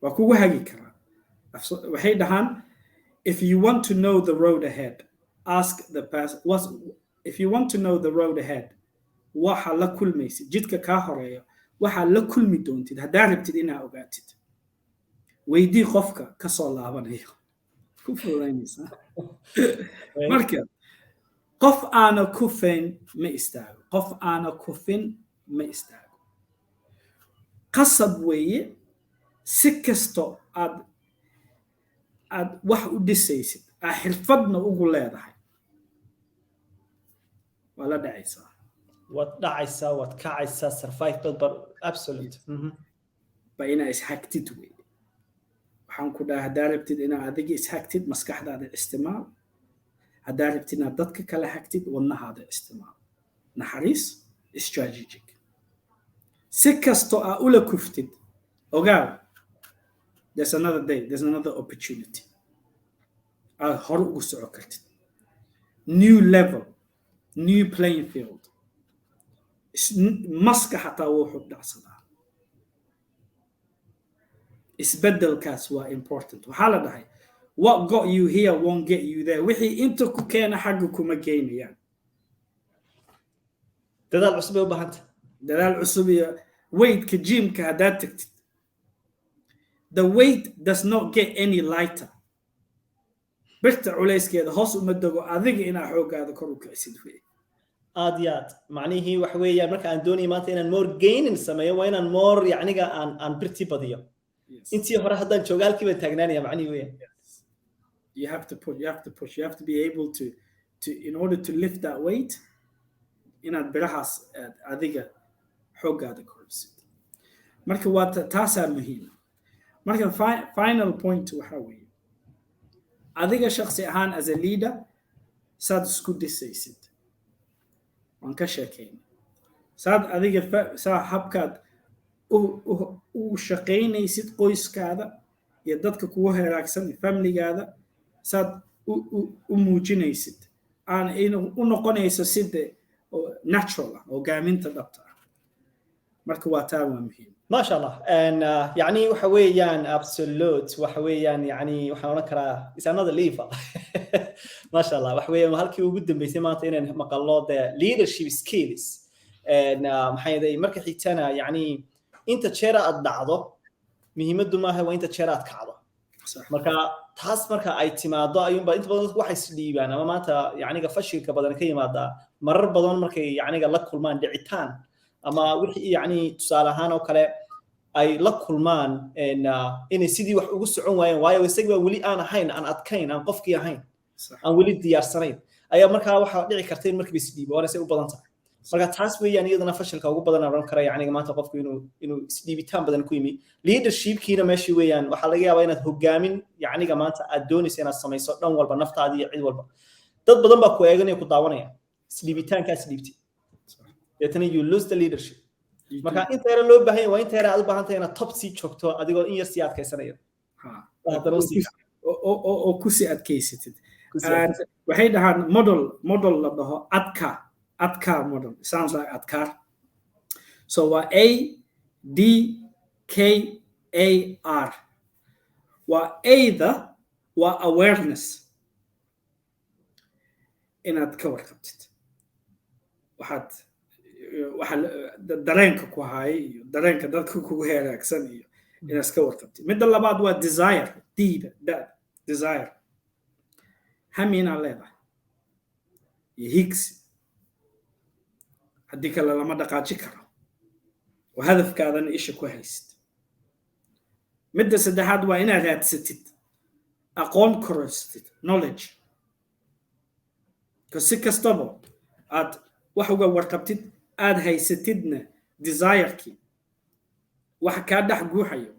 waa kugu hagi karaa waxay dhahaan if you want to know the road ahead ask the past if you want to know the road ahead waxa la kulmaysid jidka ka horeeyo waxa la kulmi doontid hadaa rabtid inaad ogaatid weydii qofka ka soo laabanayo ku fuulaynaysa marka qof aana kufin ma istaago qasab weeye si kasto aad wax u dhisaysid xirfadna ugu leedahay waa la dhacaysaa waad kacaysaa survive but absolute ba inaa ishagtid weeye waxaan ku dhahay haddaa rabtid inaad adiga ishagtid maskaxdaada isticmaal haddaa rabtid inaad dadka kala hagtid wadnahaada isticmaal naxariis strategic si kasto aa ula kuftid ogaaw there's another day, there's another opportunity aad hore ugu soco kartid new level, new playing field. maska xataa wuxuu dhacsadaa isbedelkaas waa important waxaa la dhahay what got you here won't get you there wixii inta ku keena xagga kuma geynayaan dadaal cusub ay u baahanta dadaal cusub iyo weightka gymka haddaad tagtid the weight does not get any lighter birta culayskeeda hoos uma dego adiga inaa xooggaada kor u kicisid wey aad iyo aad macnihii wax weeyaan marka aan doonaya maanta inaan more gaining sameeyo waa inaan more yacniga aan birtii badiyo intii hore haddaan joogaalkii baan taagnaanaya macnihii weeyaan you have to push you have to be able to in order to lift that weight inaad birahaas adiga xooggaada korisid marka waa taasaa muhiim marka final point waxaa weeye adiga shakhsi ahaan as a leader saad isku dhisaysid waan ka sheekayna saad adiga saa habkaad u shaqaynaysid qoyskaada iyo dadka kugu heraagsan iyo familigaada saad u muujinaysid aan u noqonayso sida natural hogaaminta dhabta ah marka waa taa waa muhiim ما شاء الله يعني وحويان absolute وحويان يعني وحنا نكره is another level ما شاء الله وحويان وهالكي وجود بيسي ما تينا مقالات leadership skills محيدي مركي حيتنا يعني أنت تشيرا الدعوة مهمة ما هو أنت تشيرا كعضة مركا تحس مركا اعتماد أيوم أنت بدل واحد سليبي أنا ما أنت يعني كفشل كبدن كي ماذا مرر بدن مركي يعني قال لك كل ما دعيتان أما وحي يعني تسالهان وكله أي لك كل ما إن سيدي وح وسعون ويا ويسقى ولي أنا حين أنا أتكين أنا قفكي حين أنا ولي ديار سنين أي مركا واحد دعي كرتين مركب سليبي وأنا سأقول بدن صح مركا تحس يعني إذا نفشل كأقول بدن أرن كره يعني ما تقفك إنه سليبي تام بدن كويمي leadership كينا ماشي ويان وحلاقي وين هجامين يعني كمان أدوني سنة السماء صار نوم والبا نفط عادي عيد والبا تد بدن بقى يجني يكون دعوانا سليبي تان كسليبتي يتني you lose the leadership marka inta yar loo baahan waa inta yar aad u baahan tahay inaad top seat joogto adigoo in yar si adkaysanayo oo ku si adkaysatid waxay dhahaan model la dhaho adka model sounds like adkar so waa ADKAR waa either waa awareness inaad ka warqabtid waxaad waxa dareenka ku haay iyo dareenka dadka kugu heraagsan iyo inaad iska warqabtid midda labaad waa desire hamina leedahay iyo higsi haddii kale lama dhaqaaji karo oo hadafkaadana isha ku haysid midda saddexaad waa inaad raadsatid aqoon kororstid knowledge kasi kastaba aad wax uga warqabtid aad haysatidna desire-kii wax kaa dhex guuxayo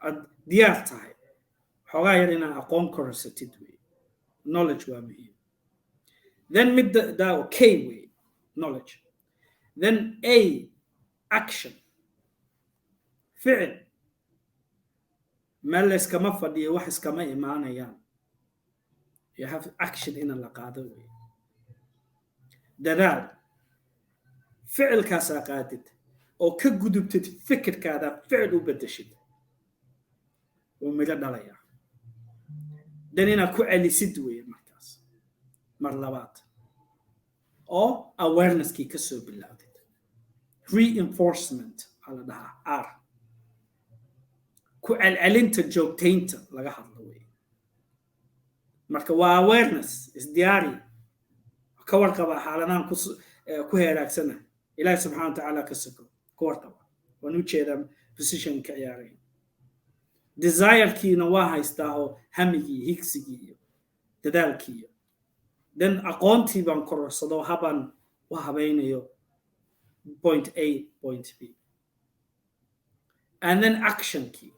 aad diyaar tahay xoogaa yar inaad aqoon kororsatid wey knowledge waa muhiim then midda K way knowledge then A action ficil meel iskama fadhiyo wax iskama imaanayaan you have action in la qaado wey dadaal ficilkaas qaadid oo ka gudubtid fikirkaada ficil u bedeshid oo mid dhalaya danina ku celisid weey markaas mar labaad oo awareness ki ka soo bilaawdid reinforcement ala dhaha ku celcelinta joogtaynta laga hadlo weey marka waa awareness isdiyaari ka warqaba xaaladaan ku heeraagsana ilaahay subxaanahu wa ta'ala ka soko ka warqaba wanu jeeda position ka ciyaaray desire-kiina waa haystaa oo hamigii higsigii iyo dadaalkii then aqoontii baan kororsado habaan u habaynayo point A point B and then action-kii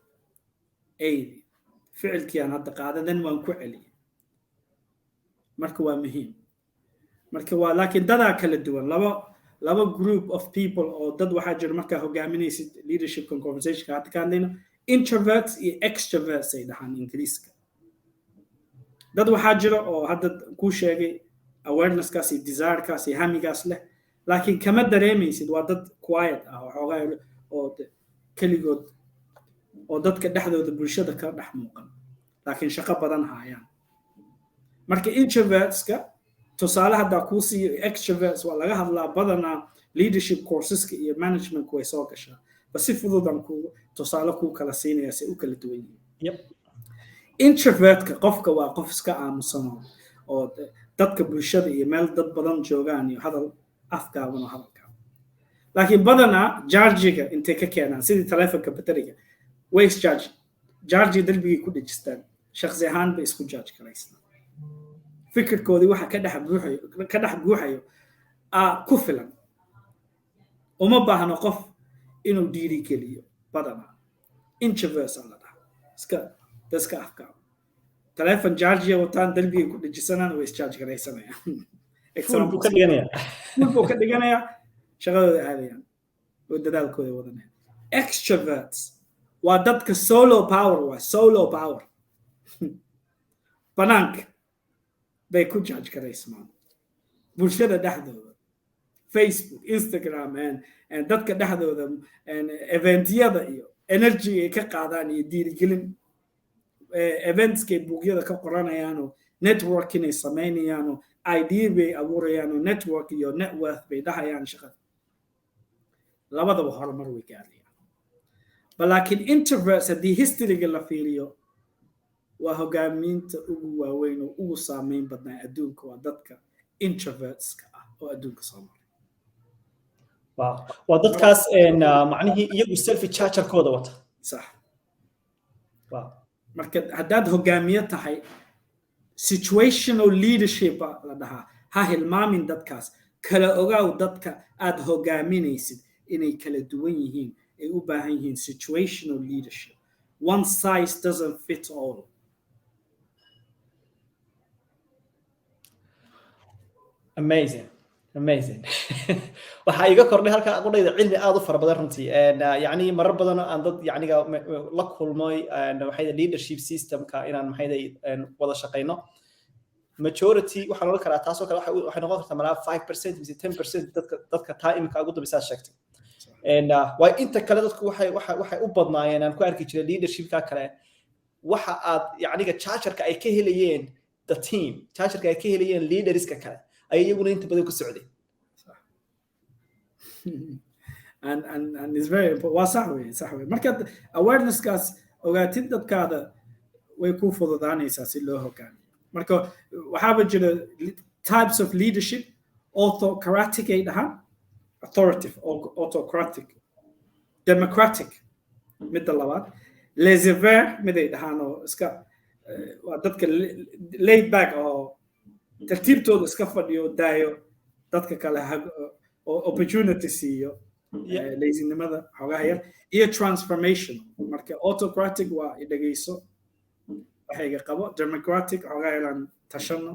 ficilkii aan hadda qaada then waan ku celiyay marka waa muhiim marka waa laakiin dadaa kala duwan laba group of people oo dad waxaa jira markaa hogaaminaysid leadership conversation hadda ka hadlayno introverts iyo extroverts ay dhahaan ingiriiska dad waxaa jira oo hadda ku sheegay awareness-kaas iyo desire-kaas iyo hamigaas leh laakiin kama dareemaysid waa dad quiet ah oo xoogaa oo keligood oo dadka dhexdooda bulshada ka dhex muuqan laakiin shaqo badan hayaan marka introverts-ka tusaale haddaa kuu siiyo extroverts waa laga hadlaa badanaa leadership courseska iyo management way soo gashaa bas si fududan tusaale kuu kala siinaya si u kala duwan yihiin introvertka qofka waa qof iska aamusan oo dadka bulshada iyo meel dad badan joogaan iyo hadal afgaaban oo hadalkaaban laakiin badanaa jarjiga intay ka keenaan sidii taleefonka bateriga way isjarge jarji darbigay ku dhejistaan shakhsi ahaan bay isku jarge garaystaan fikirkoodii waxa ka dhex guuxayo ku filan uma baahno qof inuu dhiirigeliyo badanaa introverts la dhahaa iska afkaaba taleefon jarjiya wataan darbigay ku dhejisanaan way isjarge garaysanayaan buu ka dhiganayaa shaqadooda aadayaan oo dadaalkooda wadanayaan extroverts waa dadka solo power banaanka bay ku judge garaysmaan bulshada dhexdooda Facebook Instagram and dadka dhexdooda eventyada iyo energy ay ka qaadaan iyo dhiirigelin eventskay buugyada ka qoranayaan oo networking ay samaynayaan oo idea bay abuurayaan oo network iyo net worth bay dhahayaan shaqada labadaba horumar way gaarayaan laakiin introverts haddii historyga la fiiriyo waa hogaamiinta ugu waaweyn oo ugu saameyn badnaa adduunka waa dadka introvertska ah oo adduunka soo maray waa dadkaas macnihii iyagu selfie chargerkooda wata sax marka haddaad hogaamiye tahay situational leadership la dhahaa ha hilmaamin dadkaas kala ogaaw dadka aad hogaaminaysid inay kala duwan yihiin ay u baahan yihiin situational leadership one size doesn't fit all amazing waxa iga kordhay halka aqoonayda cilmi aad u fara badan runtii yani marar badan aan dad yaniga la kulmay waxay leadership systemka inaan maxay wada shaqeyno majority waxaan oran karaa taasoo kale waxay noqon kartaa malaa 5% mise 10% dadka taa imika ugu dambaysaa sheegtay waa inta kale dadku waxay u badnaayeen aan ku arki jiray leadershipka kale waxa aad yaniga chargerka ay ka helayeen the team chargerka ay ka helayeen leaderska kale ay iyaguna inta badan ku socday and is very important waa sax wey marka awareness kaas ogaatid dadkaada way ku fududaanaysaa si loo hogaamiyo marka waxaaba jira types of leadership autocratic ay dhahaan authoritative autocratic democratic midda labaad laissez-faire mid ay dhahaan oo iska waa dadka laid back oo tartiibtooda iska fadhiyo daayo dadka kale oo opportunity siiyo lazinimada xogaha yar iyo transformation marka autocratic waa idhageyso waxayga qabo democratic xogaha yaraan tashano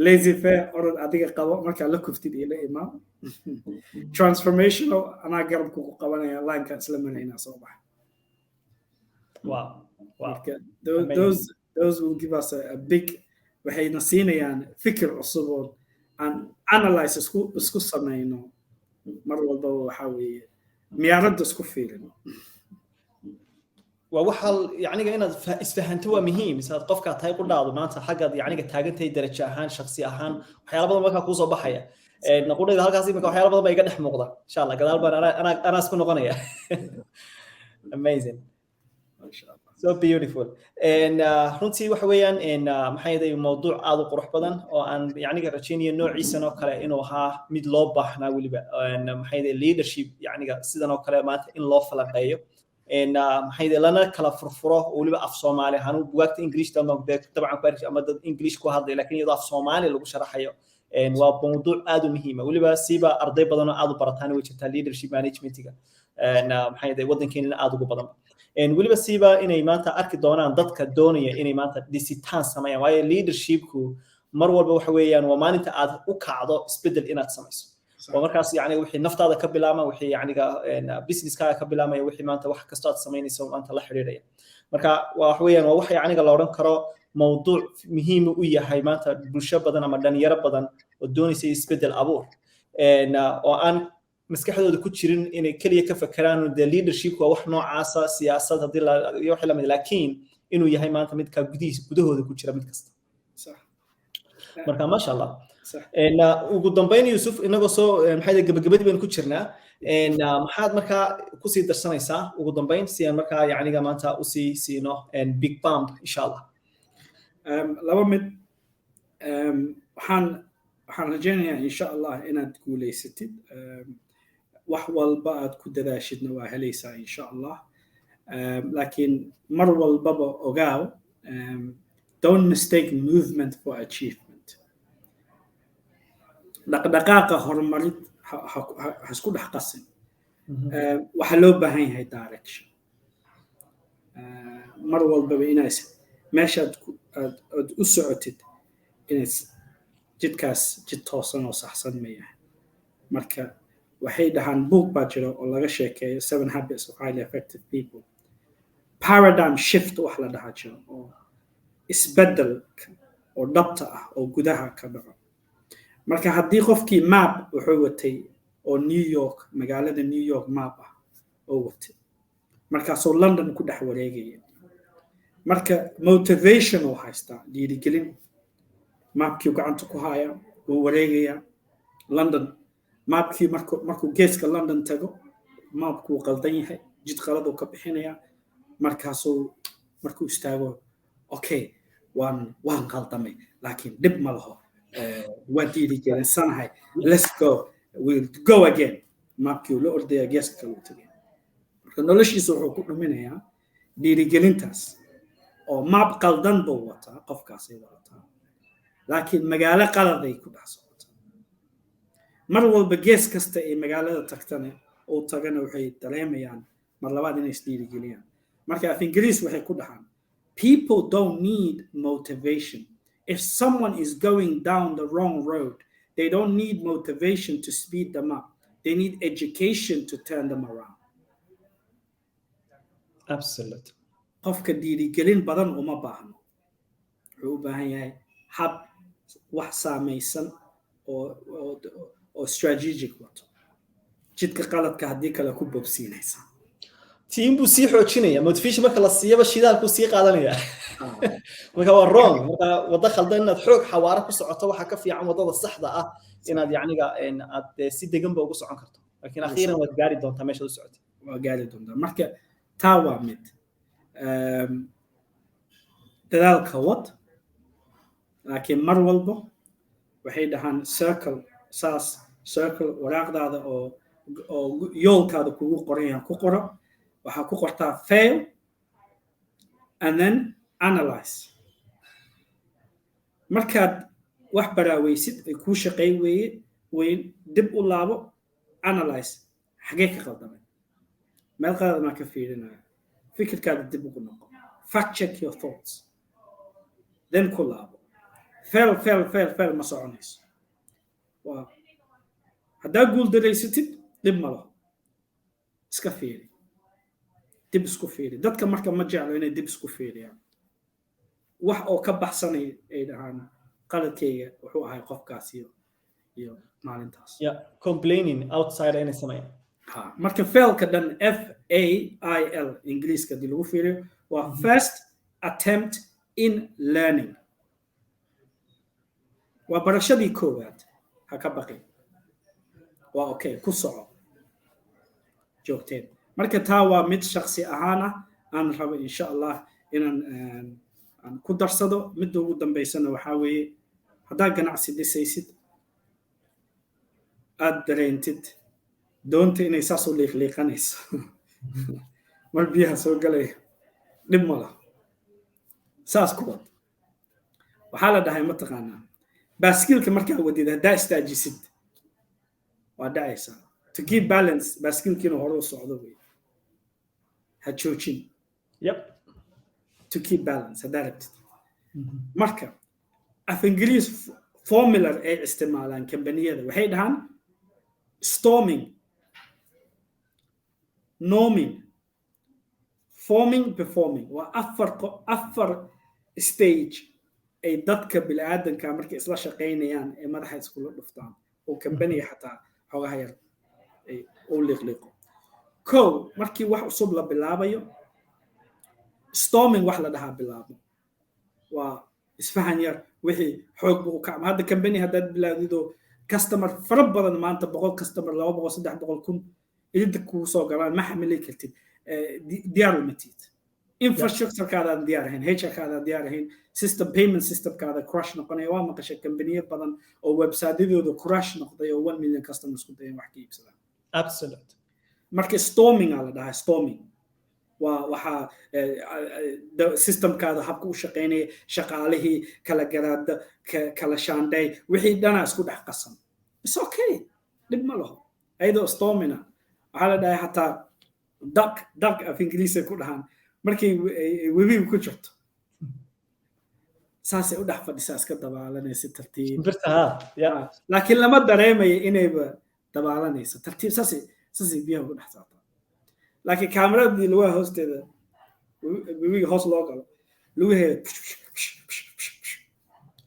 laissez-faire orod adiga qabo markaa la kuftid iyo la imaam transformational anaa garabku ku qabanaya lineka isla maraynaa soo baxa marka those will give us a big waxayna siinayaan fikir cusub oo aan analyze isku samayno mar walba waxa weeye miyaaradda isku fiirino waa waxa yaniga inaad isfahanto waa muhiim isaad qofka tahay ku dhaado maanta xaggaad yaniga taagantay darajo ahaan shakhsi ahaan waxyaalo badan markaa ku soo baxaya naqudayda halkaas imika waxyaalo badan baa iga dhex muuqda insha Allah gadaal baan ana isku noqonaya amazing so beautiful runtii waxa weeyaan maxay yahay mowduuc aad u qurux badan oo aan yaniga rajaynayo noociisa oo kale inuu ahaa mid loo baahnaa waliba maxay yahay leadership yaniga sidan oo kale maanta in loo falanqeeyo maxay yahay lana kala furfuro waliba af Soomaali ahaan buugta English dabcan ku arki ama dad English ku hadlay laakiin iyadoo af Soomaali lagu sharaxayo waa mowduuc aad u muhiim ah waliba siiba arday badan oo aad u barataan way jirtaa leadership managementiga maxay yahay wadankeena aad ugu badan waliba siiba inay maanta arki doonaan dadka doonaya inay maanta dhisitaan sameeyaan waayo leadershipku mar walba waxa weeyaan waa maalinta aad u kacdo isbedel inaad samayso ومركز يعني وحي نفط هذا كبلامة وحي يعني بيزنس كا كبلامة وحي ما أنت واحد كستات سميني سو أنت الله حريرية مركا وحويا وحي يعني قال لورن كرا موضوع مهم ويا هاي ما أنت بلشة بدنا مدن يرب بدن ودوني سيسبدل أبور وأن مسكحدooda ku jirin inay kaliya ka fakaraan the leadership waa wax noocaasa siyaasad hadii la yoxila mid laakiin inuu yahay maanta mid ka gudahooda ku jira mid kasta صح marka ma sha Allah صح ugu dambeyn Yusuf inaga soo maxay gabagabadii baan ku jirnaa maxaad marka ku sii darsanaysaa ugu dambeyn si aan marka yaaniga maanta u sii siino big pump insha Allah laba mid waxaan rajaynayaa insha Allah inaad guuleysatid wax walba aad ku dadaashidna waa helaysaa insha Allah laakiin mar walbaba ogaaw don't mistake movement for achievement dhaqdhaqaaqa horumarid ha isku dhex qasin waxaa loo baahan yahay direction mar walbaba inaad meeshaad aad u socotid inaad jidkaas jid toosan oo saxsan ma yahay marka waxay dhahaan book baa jiro oo laga sheekeeyo 7 habits of highly effective people paradigm shift wax la dhahaa jiro oo isbedel oo dhabta ah oo gudaha ka dhaco marka haddii qofkii map wuxuu watay oo New York magaalada New York map ah oo watay markaasoo London ku dhex wareegaya marka motivation oo haysta dhiirigelin mapkii gacanta ku haya oo wareegaya London mapkii markuu geeska London tago mapkuu qaldan yahay jid qalad oo ka bixinaya markuu istaago okay waan qaldamay laakiin dib ma laho waa dhiirigelisanahay let's go we'll go again mapkii la ordaya geeska loo tagay marka noloshiisa wuxuu ku dhuminayaa dhiirigelintaas oo map qaldan buu wataa qofkaas ay wataa laakiin magaalo qaladay ku dhaxso mar walba gees kasta ee magaalada tagtana oo tagana waxay dareemayaan mar labaad inay isdhiirigeliyaan marka af Ingiriis waxay ku dhaxaan people don't need motivation if someone is going down the wrong road they don't need motivation to speed them up they need education to turn them around absolutely qofka dhiirigelin badan uma baahno wuxuu u baahan yahay hab wax saameysan oo strategic wato jidka qaladka hadii kale ku bobsiinaysa team buu sii xoojinaya motivation marka la siiyaba shidaalku sii qaadanaya marka waa wrong marka wada khaldan inaad xoog xawaara ku socoto waxa ka fiican wadada saxda ah inaad yaaniga aad si degan ba ugu socon karto laakiin akhiran waad gaari doontaa meesha u socotay waa gaari doontaa marka taa waa mid dadaalka wad laakiin mar walba waxay dhahaan circle waraaqdaada oo yoolkaada kugu qoran ku qoro waxa ku qortaa fail and then analyze markaad wax baraawaysid ay ku shaqeey weyn dib u laabo analyze xagee ka qaldamay meel qalad ma ka fiirinaya fikirkaada dib ugu noqo fact check your thoughts then ku laabo fail ma soconayso waa haddaa guul daraysatid dib ma laho iska fiiri dib isku fiiri dadka marka ma jeclo inay dib isku fiiriyaan wax oo ka baxsanay ay dhahaan qaladkayga wuxuu ahay qofkaas iyo maalintaas complaining outside any samay marka failka dhan FAIL ingiriiska dii lagu fiiriyo waa first attempt in learning waa barashadii koowaad ha ka baqin waa okay ku soco joogteen marka taa waa mid shakhsi ahaan ah aan rabo insha Allah inaan aan ku darsado mid ugu dambeysana waxa weeye hadaa ganacsi dhisaysid aad dareentid doonta inay saas u liiqliiqanayso mar biyaha soo galay dhib ma laha saas ku wad waxaa la dhahay mataqaanaa baaskiilka markaa wadid haddaa istaajisid waa dhacaysaa to keep balance baaskiilkiina hore u socdo wey ha joojin to keep balance haddaa rabtid marka af ingiriis formula ay isticmaalaan kambaniyada waxay dhahaan storming, norming, forming, performing. waa afar stage ay dadka bilaadanka markay isla shaqeynayaan ee madaxa iskula dhuftaan oo kambaniga xataa xogaha yar ay u liqliqo kow markii wax cusub la bilaabayo storming wax la dhahaa bilaabo waa isfahan yar wixii xoog buu ka hadda kambani haddaad bilaawdido customer fara badan maanta 100 customer 200 300 kun idinka ku soo galaan ma xamili kartid diyaar uma tiid infrastructure kaada diyaar ahayn HR kaada diyaar ahayn system payment system kaada crash noqonaya waa maqashay kambaniyo badan oo website-yadooda crash noqday oo 1 million customers ku dayeen wax ka iibsadaan absolute marka storming ala dhahaa storming waxa system kaada habka u shaqeynaya shaqaalihii kala garaada kala shaanday wixii dhana isku dhex qasan it's okay dib ma laho ayadoo stormina waxa la dhahaa hataa duck af ingiriisi ku dhahan markii webiga ku jirto saasay u dhex fadhisaa iska dabaalanaysa tartiib laakiin lama dareemayo inayba dabaalanayso tartiib saasay biyaha ugu dhex saataa laakiin kaameradii lugaha hoosteeda webiga hoos loo galo lugaheeda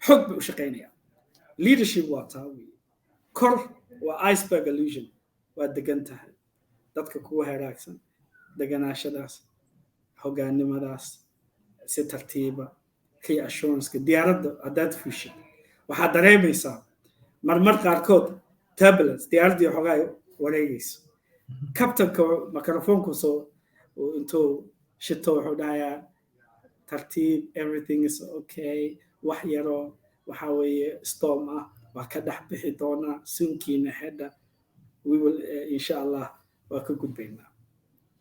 xoog bay u shaqeynayaan leadership waa taa weeye kor waa iceberg illusion waa degan tahay dadka kuwa haraagsan deganaashadaas hogaannimadaas si tartiiba kii assurance diyaaradda haddaad fuushay waxaad dareemaysaa marmar qaarkood turbulence diyaaraddii xogaa wareegayso kabtanka microphone-ku soo intuu shito wuxuu dhahayaa tartiib everything is okay wax yaroo waxa weeye storm ah waa ka dhex bixi doonaa sunkiina xedha we will insha allah waa ka gudbaynaa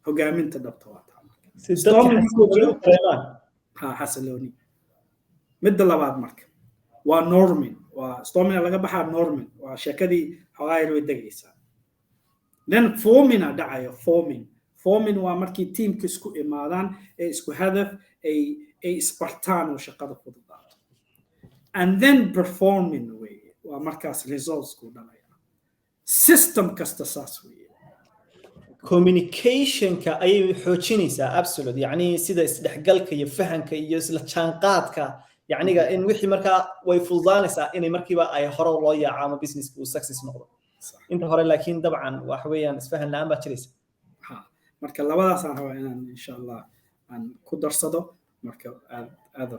hogaaminta dhabta waa taa xasilooni midda labaad marka waa norming waa storming laga baxaa norming waa sheekadii xogaa yar way degaysaa then forming dhacayo forming waa markii teamka isku imaadaan ee isku hadaf ay isbartaan oo shaqada fududaato and then performing way waa markaas results ku dhalaya system kasta saas weeye communication-ka ayay xoojinaysaa absolute yani sida isdhexgalka iyo fahanka iyo isla jaanqaadka yacniga in wixii markaa way fududaanaysaa inay markiiba ay hore loo yaaco ama businesska uu success noqdo inta hore laakiin dabcan waxa weeyaan isfahan la'aan baa jiraysa marka labadaas aan rabaa inaan insha allah aan ku darsado marka aad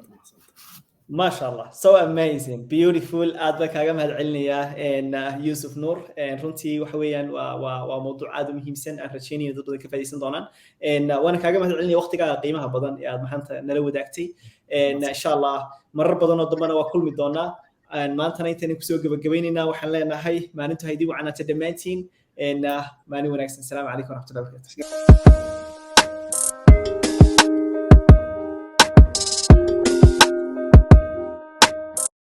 ما شاء الله so amazing beautiful aad baan kaaga mahad celinayaa Yusuf Noor runtii waxa weeyaan waa mowduuc aad u muhiimsan aan rajaynayo dad badan ka faa'iideysan doonaan waana kaaga mahad celinayaa waqtigaaga qiimaha badan ee aad maanta nala wadaagtay insha Allah marar badan oo dambana waa kulmi doonaa maantana intaan ku soo gabagabaynaynaa waxaan leenahay maalintu haydii wacnaata dhamaantiin maalin wanaagsan. Assalaamu calaykum waraxmatullahi wabarakatuh.